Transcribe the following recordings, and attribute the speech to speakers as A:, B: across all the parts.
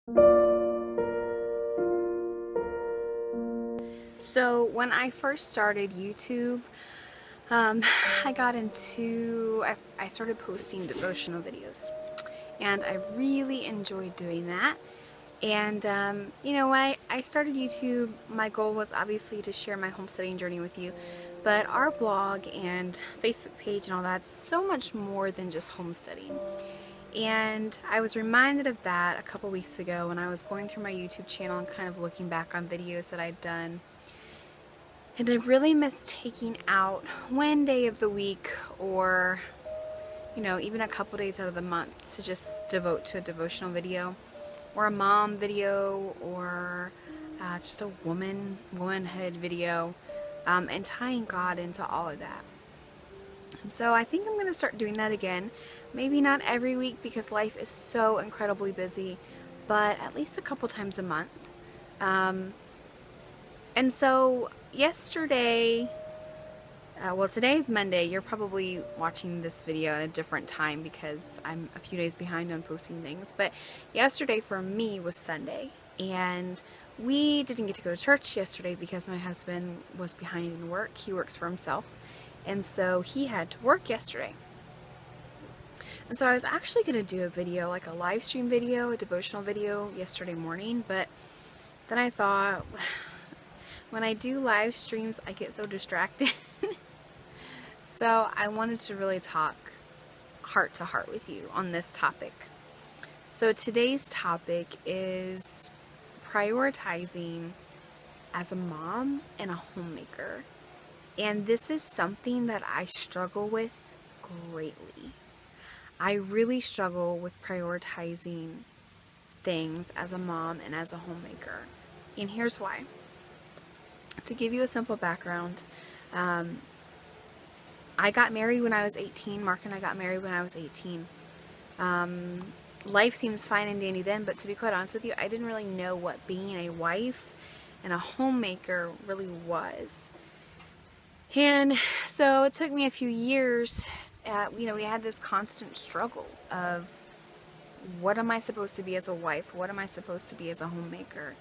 A: So when I first started YouTube, um, I started posting devotional videos, and I really enjoyed doing that. And when I started YouTube, my goal was obviously to share my homesteading journey with you, but our blog and Facebook page and all that's so much more than just homesteading. And I was reminded of that a couple weeks ago when I was going through my YouTube channel and kind of looking back on videos that I'd done. And I really miss taking out one day of the week or, even a couple days out of the month to just devote to a devotional video or a mom video or just a womanhood video, and tying God into all of that. And so I think I'm going to start doing that again. Maybe not every week because life is so incredibly busy, but at least a couple times a month. And so yesterday, today's Monday. You're probably watching this video at a different time because I'm a few days behind on posting things. But yesterday for me was Sunday, and we didn't get to go to church yesterday because my husband was behind in work. He works for himself, and so he had to work yesterday. And so I was actually going to do a video, like a live stream video, a devotional video yesterday morning, but then I thought, when I do live streams, I get so distracted. So I wanted to really talk heart to heart with you on this topic. So today's topic is prioritizing as a mom and a homemaker. And this is something that I struggle with greatly. I really struggle with prioritizing things as a mom and as a homemaker. And here's why. To give you a simple background, I got married when I was 18. Mark and I got married when I was 18. Life seems fine and dandy then, but to be quite honest with you, I didn't really know what being a wife and a homemaker really was. And so it took me a few years. We had this constant struggle of what am I supposed to be as a wife? What am I supposed to be as a homemaker?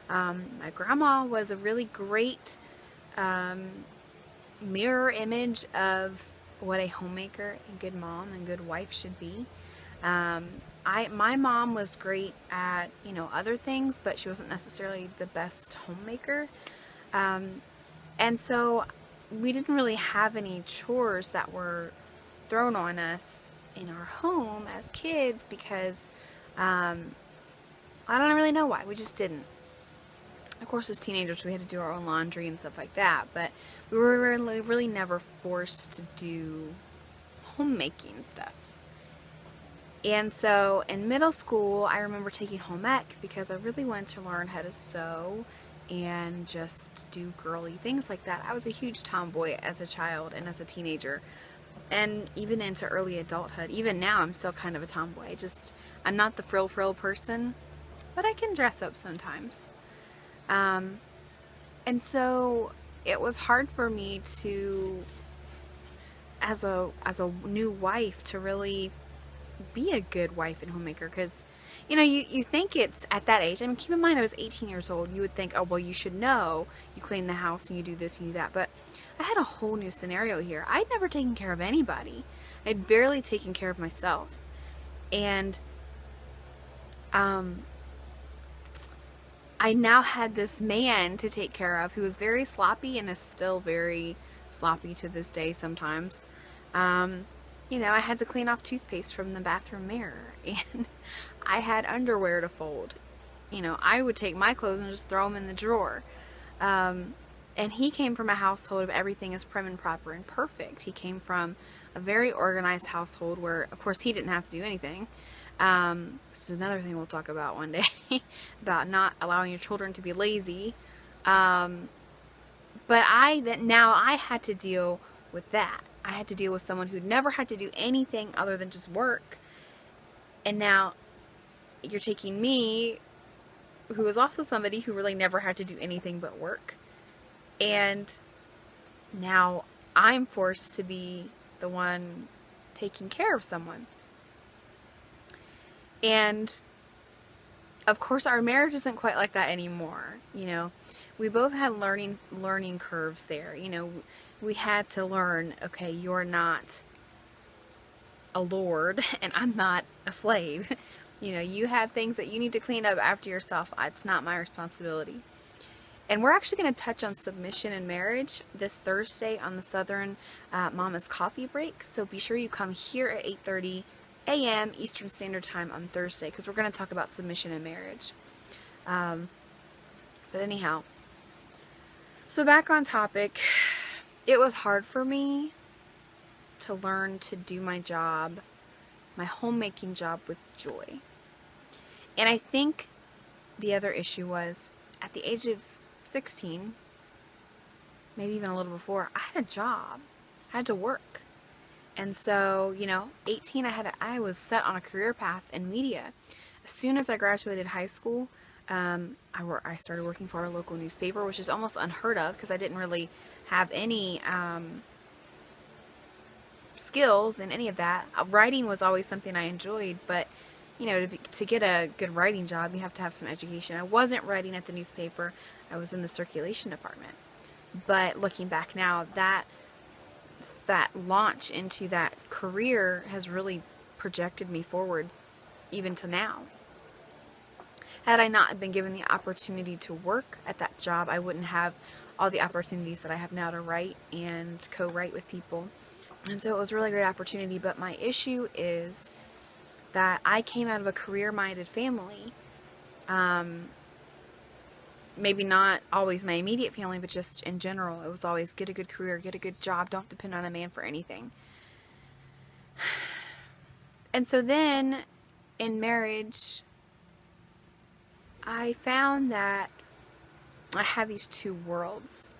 A: My grandma was a really great mirror image of what a homemaker and good mom and good wife should be. My mom was great at, other things, but she wasn't necessarily the best homemaker. And so we didn't really have any chores that were thrown on us in our home as kids because I don't really know why. We just didn't. Of course, as teenagers, we had to do our own laundry and stuff like that, but we were really never forced to do homemaking stuff. And so in middle school, I remember taking home ec because I really wanted to learn how to sew and just do girly things like that. I was a huge tomboy as a child and as a teenager, and even into early adulthood. Even now, I'm still kind of a tomboy. I'm not the frill person, but I can dress up sometimes. And so it was hard for me to, as a new wife, to really be a good wife and homemaker, because you think it's at that age. I mean, keep in mind I was 18 years old. You would think, oh well, you should know, you clean the house and you do this and you do that, but I had a whole new scenario here. I'd never taken care of anybody. I'd barely taken care of myself, and I now had this man to take care of who was very sloppy and is still very sloppy to this day sometimes. I had to clean off toothpaste from the bathroom mirror, and I had underwear to fold. I would take my clothes and just throw them in the drawer. And he came from a household of everything is prim and proper and perfect. He came from a very organized household where, of course, he didn't have to do anything. This is another thing we'll talk about one day, about not allowing your children to be lazy. But now I had to deal with that. I had to deal with someone who'd never had to do anything other than just work. And now you're taking me, who is also somebody who really never had to do anything but work. And now I'm forced to be the one taking care of someone. And of course, our marriage isn't quite like that anymore. You know, we both had learning curves there. You know, we had to learn, okay, you're not a lord and I'm not a slave. You know, you have things that you need to clean up after yourself. It's not my responsibility. And we're actually going to touch on submission in marriage this Thursday on the Southern Mama's Coffee Break. So be sure you come here at 8:30 a.m. Eastern Standard Time on Thursday, because we're going to talk about submission in marriage. But anyhow, so back on topic, it was hard for me to learn to do my job, my homemaking job, with joy. And I think the other issue was, at the age of 16, maybe even a little before, I had a job. I had to work. And so, you know, 18, I was set on a career path in media. As soon as I graduated high school, I started working for a local newspaper, which is almost unheard of because I didn't really have any skills in any of that. Writing was always something I enjoyed, but you know, to get a good writing job, you have to have some education. I wasn't writing at the newspaper. I was in the circulation department. But looking back now, that launch into that career has really projected me forward even to now. Had I not been given the opportunity to work at that job, I wouldn't have all the opportunities that I have now to write and co-write with people. And so it was a really great opportunity, but my issue is that I came out of a career-minded family. Maybe not always my immediate family, but just in general. It was always get a good career, get a good job, don't depend on a man for anything. And so then in marriage, I found that I had these two worlds.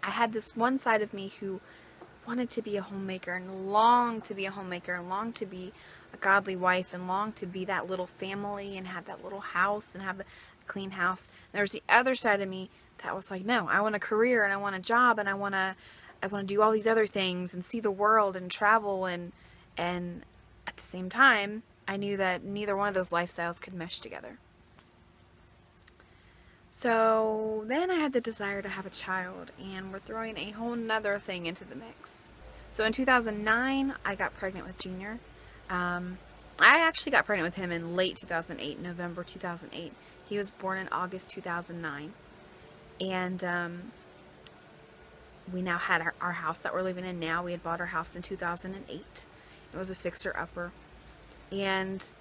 A: I had this one side of me who wanted to be a homemaker and longed to be a homemaker and longed to be a godly wife and longed to be that little family and have that little house and have the clean house. And there was the other side of me that was like, no, I want a career and I want a job and I want to do all these other things and see the world and travel, and at the same time, I knew that neither one of those lifestyles could mesh together. So then I had the desire to have a child, and we're throwing a whole nother thing into the mix. So in 2009, I got pregnant with Junior. I actually got pregnant with him in late 2008, November 2008. He was born in August 2009. And we now had our house that we're living in now. We had bought our house in 2008. It was a fixer-upper. And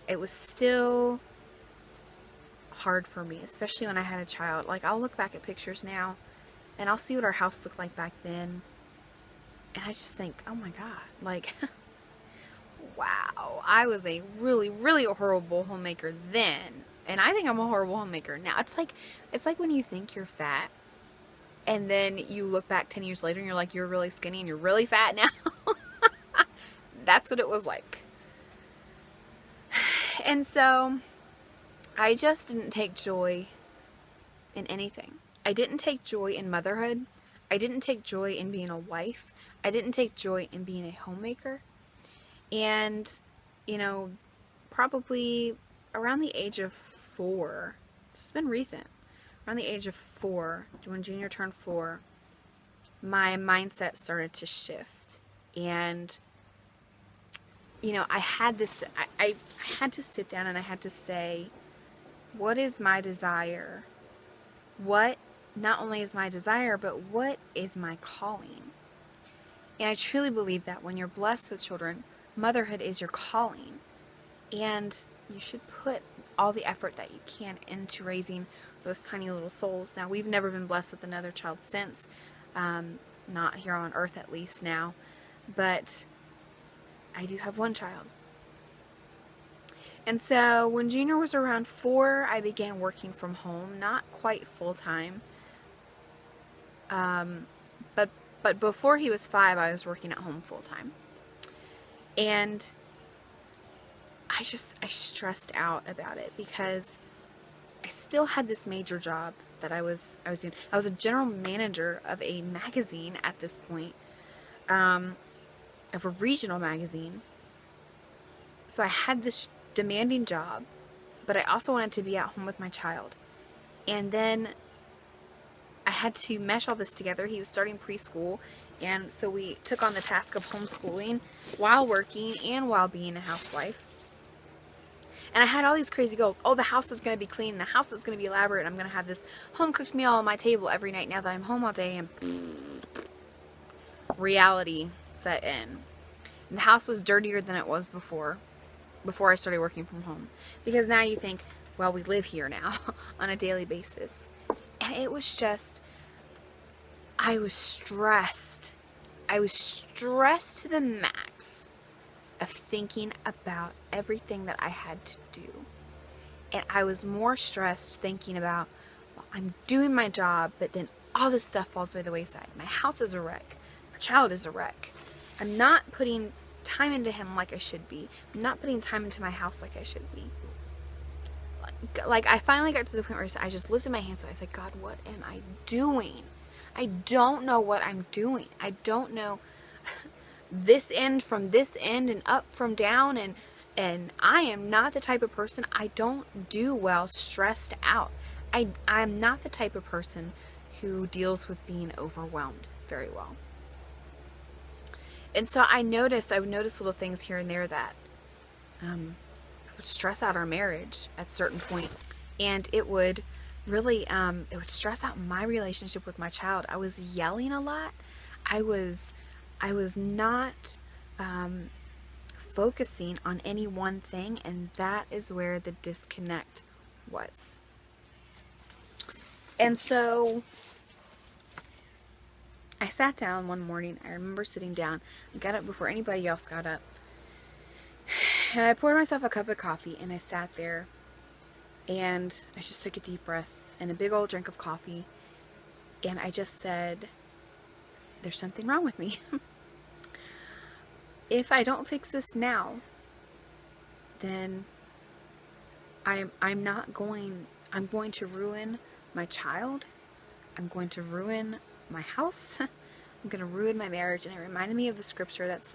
A: it was still hard for me, especially when I had a child. Like, I'll look back at pictures now and I'll see what our house looked like back then, and I just think, oh my god, like wow, I was a really, really horrible homemaker then, and I think I'm a horrible homemaker now. It's like when you think you're fat and then you look back 10 years later and you're like, you're really skinny and you're really fat now. That's what it was like. And so I just didn't take joy in anything. I didn't take joy in motherhood. I didn't take joy in being a wife. I didn't take joy in being a homemaker. And, you know, probably around the age of 4, it's been recent, around the age of 4, when Junior turned 4, my mindset started to shift. And, you know, I had to sit down and I had to say, what is my desire? What not only is my desire, but what is my calling? And I truly believe that when you're blessed with children, motherhood is your calling. And you should put all the effort that you can into raising those tiny little souls. Now, we've never been blessed with another child since, not here on earth at least now, but I do have one child. And so when Junior was around 4, I began working from home, not quite full-time. But before he was 5, I was working at home full-time. And I stressed out about it because I still had this major job that I was doing. I was a general manager of a magazine at this point, of a regional magazine. So I had this demanding job, but I also wanted to be at home with my child. And then I had to mesh all this together. He was starting preschool, and so we took on the task of homeschooling while working and while being a housewife. And I had all these crazy goals. Oh, the house is going to be clean. The house is going to be elaborate. I'm going to have this home-cooked meal on my table every night now that I'm home all day. And reality set in. And the house was dirtier than it was before I started working from home. Because now you think, well, we live here now on a daily basis. And it was just, I was stressed. I was stressed to the max of thinking about everything that I had to do. And I was more stressed thinking about, well, I'm doing my job, but then all this stuff falls by the wayside. My house is a wreck. My child is a wreck. I'm not putting time into him like I should be. I'm not putting time into my house like I should be. Like I finally got to the point where I just lifted my hands and I said, God, what am I doing? I don't know what I'm doing. I don't know this end from this end and up from down, and I am not the type of person, I don't do well stressed out. I'm not the type of person who deals with being overwhelmed very well. And so I would notice little things here and there that would stress out our marriage at certain points. And it would really, it would stress out my relationship with my child. I was yelling a lot. I was not focusing on any one thing, and that is where the disconnect was. And so I sat down one morning. I remember sitting down. I got up before anybody else got up. And I poured myself a cup of coffee, and I sat there, and I just took a deep breath and a big old drink of coffee, and I just said, there's something wrong with me. If I don't fix this now, then I'm going to ruin my child. I'm going to ruin my house. I'm going to ruin my marriage. And it reminded me of the scripture that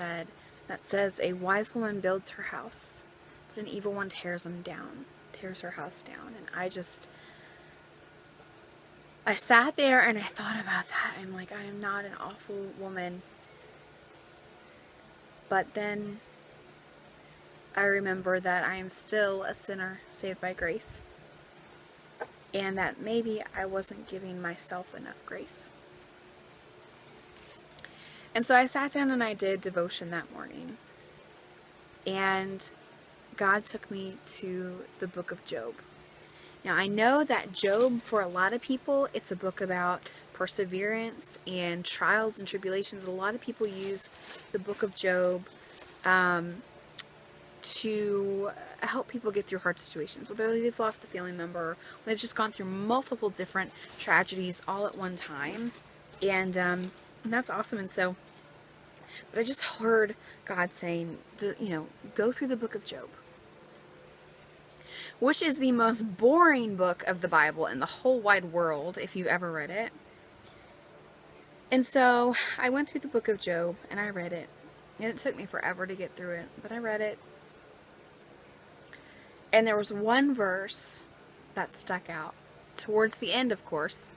A: says, a wise woman builds her house, but an evil one tears her house down. And I sat there and I thought about that. I'm like, I am not an awful woman. But then I remember that I am still a sinner saved by grace. And that maybe I wasn't giving myself enough grace. And so I sat down and I did devotion that morning. And God took me to the book of Job. Now I know that Job, for a lot of people, it's a book about perseverance and trials and tribulations. A lot of people use the book of Job to help people get through hard situations, whether they've lost a family member, or they've just gone through multiple different tragedies all at one time. And that's awesome. And so, but I just heard God saying, go through the book of Job, which is the most boring book of the Bible in the whole wide world, if you've ever read it. And so I went through the book of Job and I read it. And it took me forever to get through it, but I read it. And there was one verse that stuck out. Towards the end, of course.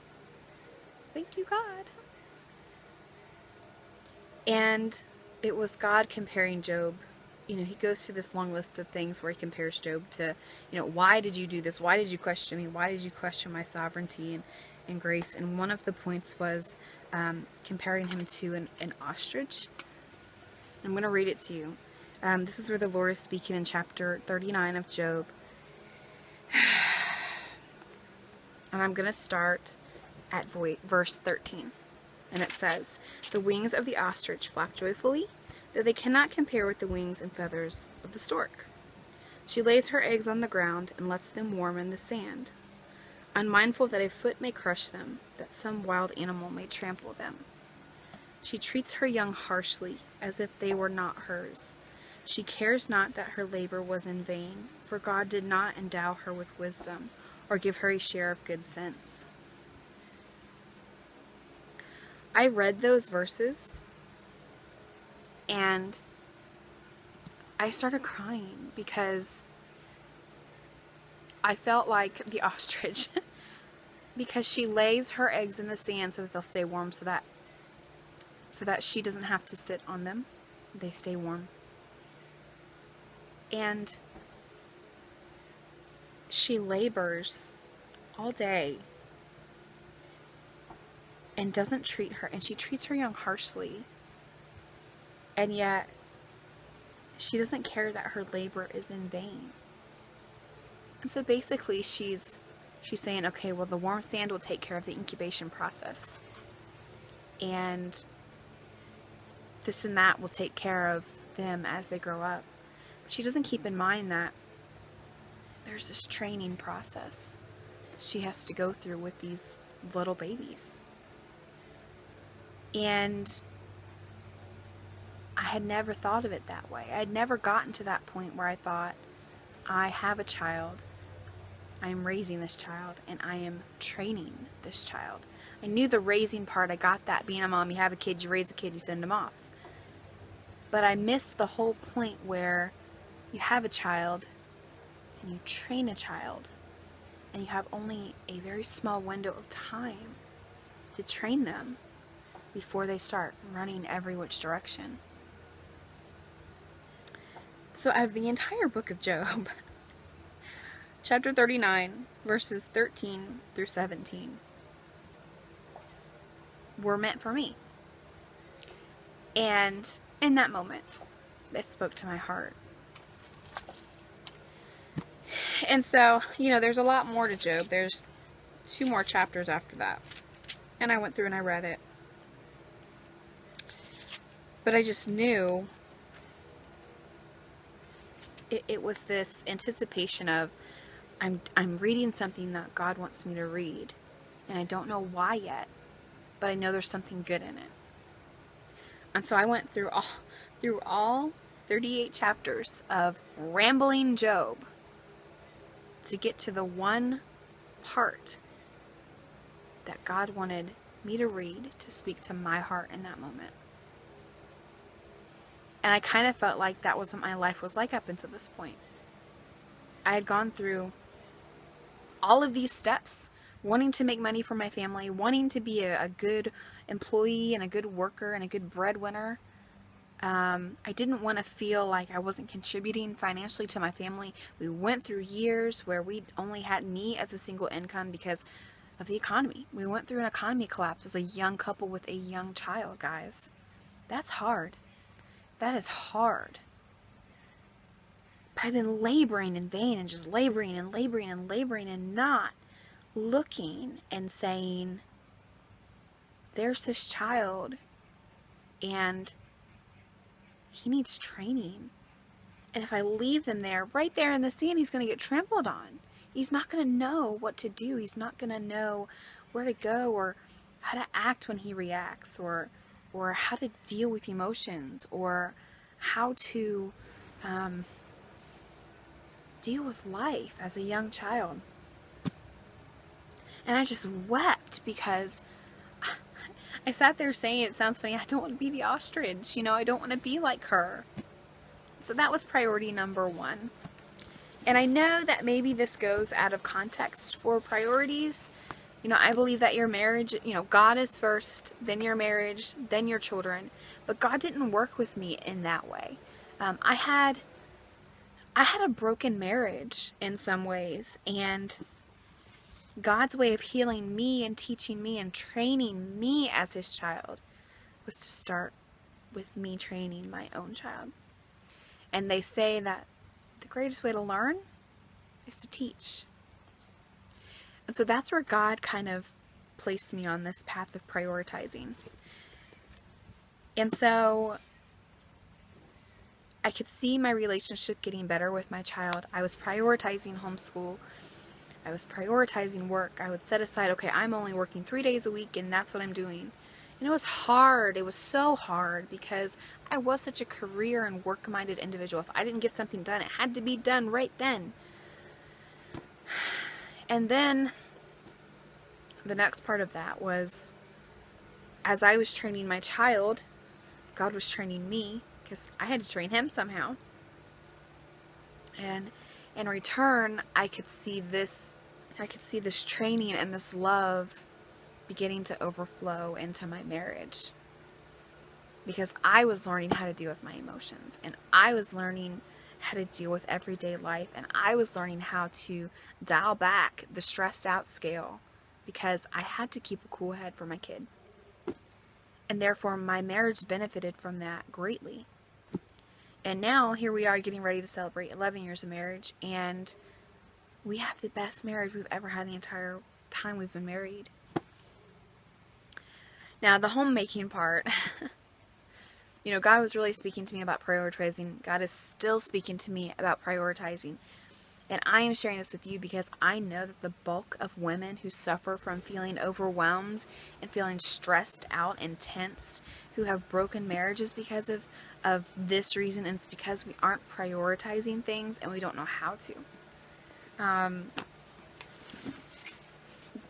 A: Thank you, God. And it was God comparing Job. He goes through this long list of things where he compares Job to, why did you do this? Why did you question me? Why did you question my sovereignty and grace? And one of the points was comparing him to an ostrich. I'm going to read it to you. This is where the Lord is speaking in chapter 39 of Job. And I'm going to start at verse 13. And it says, the wings of the ostrich flap joyfully, though they cannot compare with the wings and feathers of the stork. She lays her eggs on the ground and lets them warm in the sand, unmindful that a foot may crush them, that some wild animal may trample them. She treats her young harshly, as if they were not hers. She cares not that her labor was in vain, for God did not endow her with wisdom, or give her a share of good sense. I read those verses, and I started crying, because I felt like the ostrich because she lays her eggs in the sand so that they'll stay warm, so that she doesn't have to sit on them. They stay warm. And she labors all day and doesn't treat her, and she treats her young harshly. And yet she doesn't care that her labor is in vain. And so basically she's saying, okay, well, the warm sand will take care of the incubation process. And this and that will take care of them as they grow up. But she doesn't keep in mind that there's this training process she has to go through with these little babies. And I had never thought of it that way. I had never gotten to that point where I thought, I have a child, I am raising this child, and I am training this child. I knew the raising part, I got that. Being a mom, you have a kid, you raise a kid, you send them off. But I missed the whole point where you have a child, and you train a child, and you have only a very small window of time to train them before they start running every which direction. So out of the entire book of Job, chapter 39, verses 13 through 17, were meant for me. And in that moment, it spoke to my heart. And so, there's a lot more to Job. There's 2 more chapters after that. And I went through and I read it. But I just knew it was this anticipation of, I'm reading something that God wants me to read. And I don't know why yet, but I know there's something good in it. And so I went through all 38 chapters of rambling Job to get to the one part that God wanted me to read to speak to my heart in that moment. And I kind of felt like that was what my life was like up until this point. I had gone through all of these steps, wanting to make money for my family, wanting to be a good employee and a good worker and a good breadwinner. I didn't want to feel like I wasn't contributing financially to my family. We went through years where we only had me as a single income because of the economy. We went through an economy collapse as a young couple with a young child, guys. That's hard. That is hard. But I've been laboring in vain and just laboring and laboring and laboring and not looking and saying, there's this child and he needs training. And if I leave them there, right there in the sand, he's going to get trampled on. He's not going to know what to do. He's not going to know where to go or how to act when he reacts or how to deal with emotions or how to deal with life as a young child. And I just wept because I sat there saying, it sounds funny, I don't want to be the ostrich, I don't want to be like her. So that was priority number 1. And I know that maybe this goes out of context for priorities. I believe that your marriage, God is first, then your marriage, then your children. But God didn't work with me in that way. I had a broken marriage in some ways, and God's way of healing me and teaching me and training me as his child was to start with me training my own child. And they say that the greatest way to learn is to teach. And so that's where God kind of placed me on this path of prioritizing. And so I could see my relationship getting better with my child. I was prioritizing homeschool. I was prioritizing work. I would set aside, okay, I'm only working 3 days a week and that's what I'm doing. And it was hard. It was so hard because I was such a career and work-minded individual. If I didn't get something done, it had to be done right then. And then the next part of that was, as I was training my child, God was training me because I had to train him somehow. And In return, I could see this training and this love beginning to overflow into my marriage, because I was learning how to deal with my emotions, and I was learning how to deal with everyday life, and I was learning how to dial back the stressed out scale, because I had to keep a cool head for my kid. And therefore my marriage benefited from that greatly. And now here we are getting ready to celebrate 11 years of marriage, and we have the best marriage we've ever had the entire time we've been married. Now, the homemaking part, God was really speaking to me about prioritizing. God is still speaking to me about prioritizing. And I am sharing this with you because I know that the bulk of women who suffer from feeling overwhelmed and feeling stressed out and tensed, who have broken marriages because of this reason, and it's because we aren't prioritizing things and we don't know how to.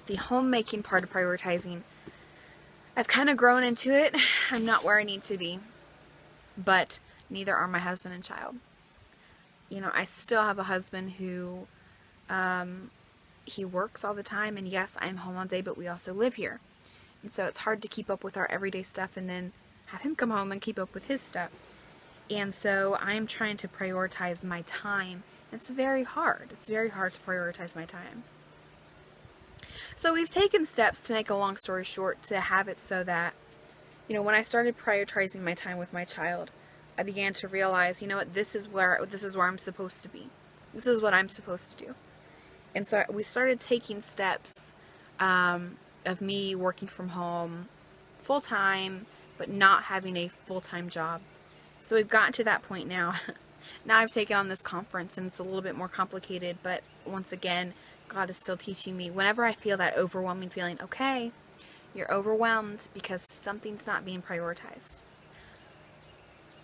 A: The homemaking part of prioritizing, I've kind of grown into it. I'm not where I need to be, but neither are my husband and child. I still have a husband who, he works all the time, and yes, I'm home all day, but we also live here. And so it's hard to keep up with our everyday stuff and then have him come home and keep up with his stuff. And so I'm trying to prioritize my time. It's very hard. It's very hard to prioritize my time. So we've taken steps, to make a long story short, to have it so that, when I started prioritizing my time with my child, I began to realize, this is where I'm supposed to be. This is what I'm supposed to do. And so we started taking steps of me working from home full-time, but not having a full-time job. So we've gotten to that point now. Now I've taken on this conference, and it's a little bit more complicated, but once again, God is still teaching me. Whenever I feel that overwhelming feeling, okay, you're overwhelmed because something's not being prioritized.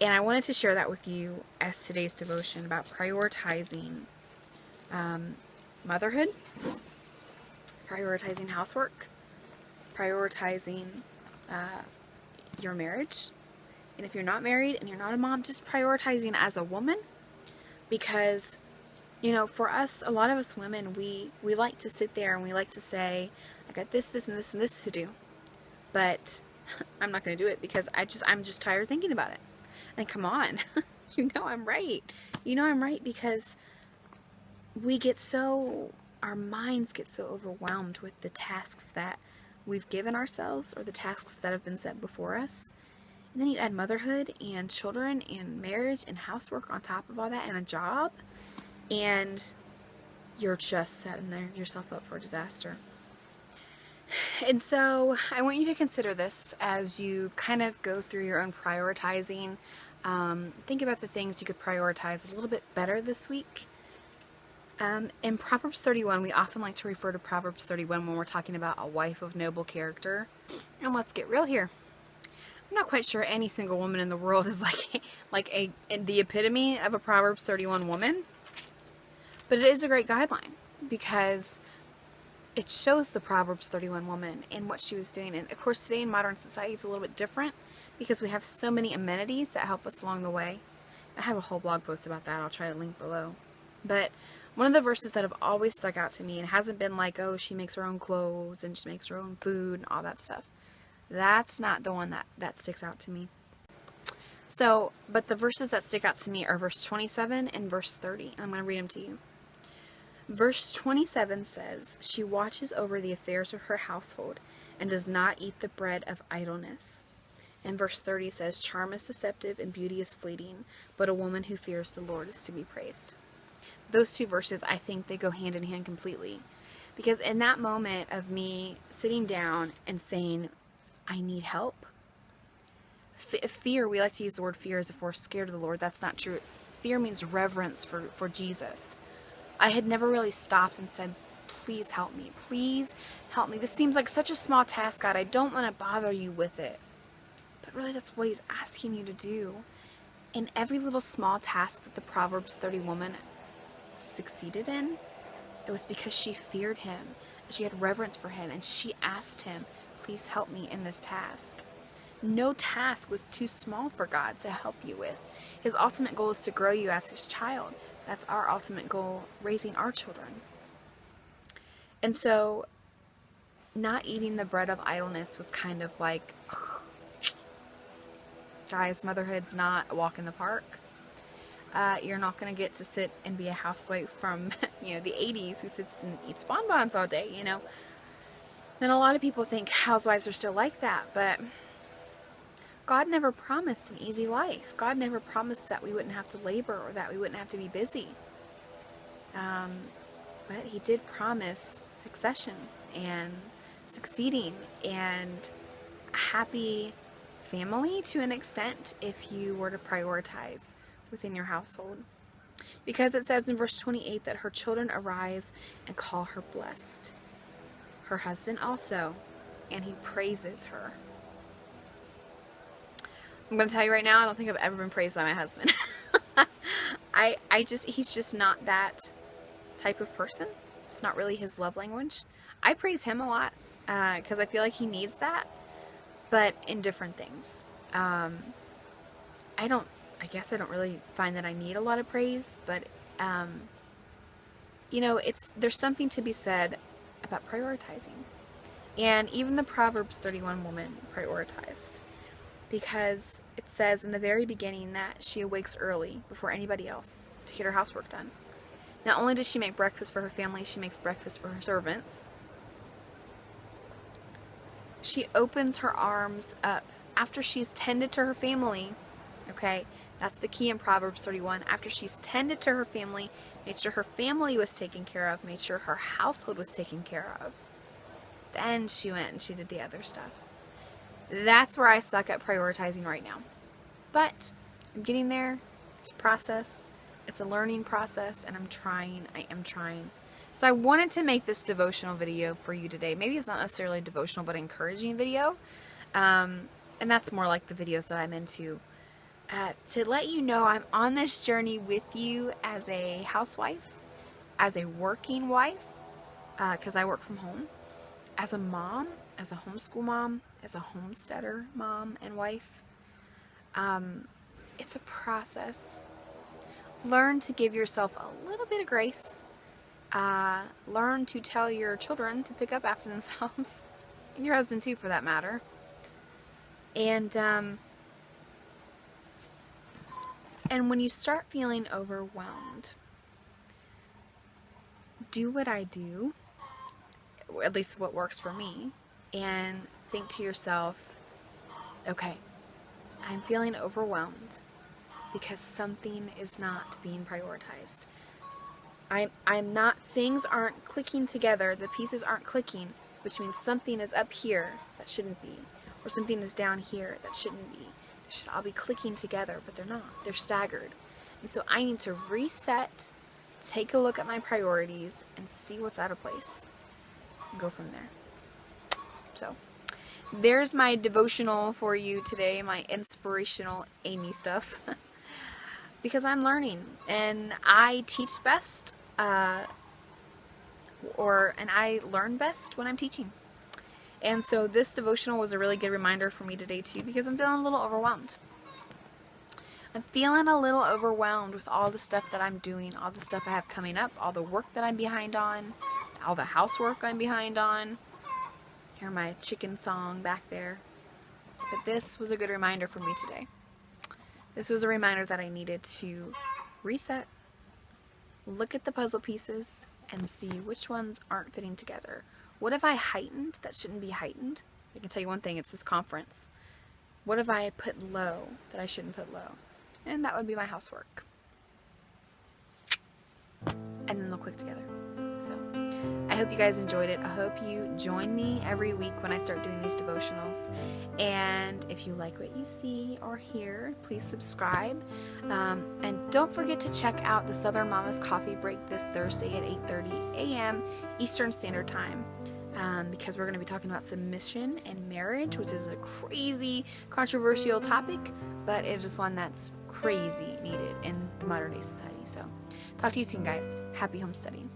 A: And I wanted to share that with you as today's devotion about prioritizing motherhood, prioritizing housework, prioritizing your marriage. And if you're not married and you're not a mom, just prioritizing as a woman. Because, for us, a lot of us women, we like to sit there and we like to say, I got this, this, and this, and this to do. But I'm not going to do it because I'm just tired thinking about it. And come on, I'm right. I'm right, because our minds get so overwhelmed with the tasks that we've given ourselves, or the tasks that have been set before us. And then you add motherhood and children and marriage and housework on top of all that, and a job, and you're just setting yourself up for a disaster. And so I want you to consider this as you kind of go through your own prioritizing. Think about the things you could prioritize a little bit better this week. In Proverbs 31, we often like to refer to Proverbs 31 when we're talking about a wife of noble character. And let's get real here. I'm not quite sure any single woman in the world is like the epitome of a Proverbs 31 woman. But it is a great guideline, because it shows the Proverbs 31 woman and what she was doing. And of course, today in modern society, it's a little bit different because we have so many amenities that help us along the way. I have a whole blog post about that. I'll try to link below. But one of the verses that have always stuck out to me, and hasn't been like, oh, she makes her own clothes and she makes her own food and all that stuff. That's not the one that sticks out to me. So, but the verses that stick out to me are verse 27 and verse 30. I'm going to read them to you. Verse 27 says, she watches over the affairs of her household and does not eat the bread of idleness. And verse 30 says, charm is deceptive and beauty is fleeting, but a woman who fears the Lord is to be praised. Those two verses, I think they go hand in hand completely. Because in that moment of me sitting down and saying, I need help. Fear, we like to use the word fear as if we're scared of the Lord. That's not true. Fear means reverence for Jesus. I had never really stopped and said, please help me. Please help me. This seems like such a small task, God. I don't want to bother you with it. But really, that's what he's asking you to do. And every little small task that the Proverbs 30 woman succeeded in, it was because she feared him. She had reverence for him, and she asked him, please help me in this task. No task was too small for God to help you with. His ultimate goal is to grow you as his child. That's our ultimate goal, raising our children. And so not eating the bread of idleness was kind of like, guys, motherhood's not a walk in the park. You're not going to get to sit and be a housewife from, the 80s who sits and eats bonbons all day, And a lot of people think housewives are still like that, but God never promised an easy life. God never promised that we wouldn't have to labor or that we wouldn't have to be busy. But He did promise succession and succeeding and a happy family to an extent if you were to prioritize within your household. Because it says in verse 28 that her children arise and call her blessed. Her husband also, and he praises her. I'm going to tell you right now, I don't think I've ever been praised by my husband. He's just not that type of person. It's not really his love language. I praise him a lot because I feel like he needs that, but in different things. I guess I don't really find that I need a lot of praise, but there's something to be said about prioritizing. And even the Proverbs 31 woman prioritized, because it says in the very beginning that she awakes early before anybody else to get her housework done. Not only does she make breakfast for her family, she makes breakfast for her servants. She opens her arms up after she's tended to her family. Okay, that's the key in Proverbs 31. After she's tended to her family, made sure her family was taken care of, made sure her household was taken care of, then she went and she did the other stuff. That's where I suck at prioritizing right now. But I'm getting there. It's a process. It's a learning process, and I am trying. So I wanted to make this devotional video for you today. Maybe it's not necessarily a devotional, but encouraging video. And that's more like the videos that I'm into. To let you know I'm on this journey with you as a housewife, as a working wife, because I work from home, as a mom, as a homeschool mom, as a homesteader mom and wife. It's a process. Learn to give yourself a little bit of grace. Learn to tell your children to pick up after themselves, and your husband too, for that matter. And when you start feeling overwhelmed, do what I do, at least what works for me, and think to yourself, okay, I'm feeling overwhelmed because something is not being prioritized. Things aren't clicking together, the pieces aren't clicking, which means something is up here that shouldn't be, or something is down here that shouldn't be. They should all be clicking together, but they're not. They're staggered. And so I need to reset, take a look at my priorities, and see what's out of place, and go from there. So there's my devotional for you today, my inspirational Amy stuff. Because I'm learning, and I teach best, and I learn best when I'm teaching. And so this devotional was a really good reminder for me today too, because I'm feeling a little overwhelmed. I'm feeling a little overwhelmed with all the stuff that I'm doing, all the stuff I have coming up, all the work that I'm behind on, all the housework I'm behind on. Hear my chicken song back there. But this was a good reminder for me today. This was a reminder that I needed to reset, look at the puzzle pieces, and see which ones aren't fitting together. What have I heightened that shouldn't be heightened? I can tell you one thing, it's this conference. What have I put low that I shouldn't put low? And that would be my housework. And then they'll click together. So I hope you guys enjoyed it. I hope you join me every week when I start doing these devotionals. And if you like what you see or hear, please subscribe. And don't forget to check out the Southern Mama's Coffee Break this Thursday at 8:30 a.m. Eastern Standard Time. Because we're going to be talking about submission and marriage, which is a crazy, controversial topic, but it is one that's crazy needed in the modern day society. So, talk to you soon, guys. Happy homesteading.